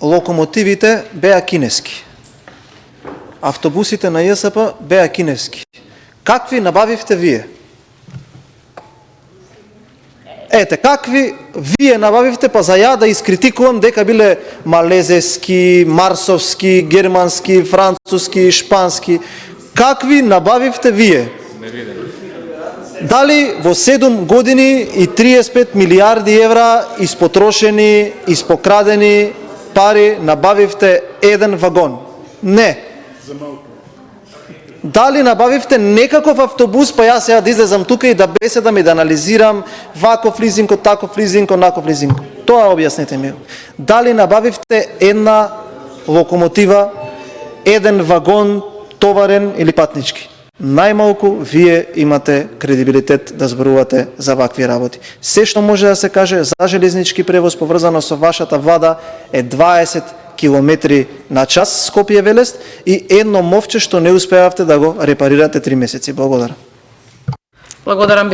локомотивите беа кинески. Автобусите на ЈСП беа кинески. Какви набавивте вие? Ете, какви вие набавивте, па за ја да искритикувам дека биле малезески, марсовски, германски, француски, шпански. Какви набавивте вие? Дали во 7 години и 35 милиарди евра испотрошени, испокрадени пари набавивте еден вагон? Не. Дали набавивте некаков автобус, па јас сега да излезам тука и да беседам и да анализирам ваков лизинг, таков лизинг, онаков лизинг? Тоа објаснете ми. Дали набавивте една локомотива, еден вагон товарен или патнички? Најмалку вие имате кредибилитет да зборувате за вакви работи. Се што може да се каже за железнички превоз поврзано со вашата влада е 20 километри на час Скопје Велест и едно мовче што не успеавте да го репарирате 3 месеци. Благодарам. Благодарам.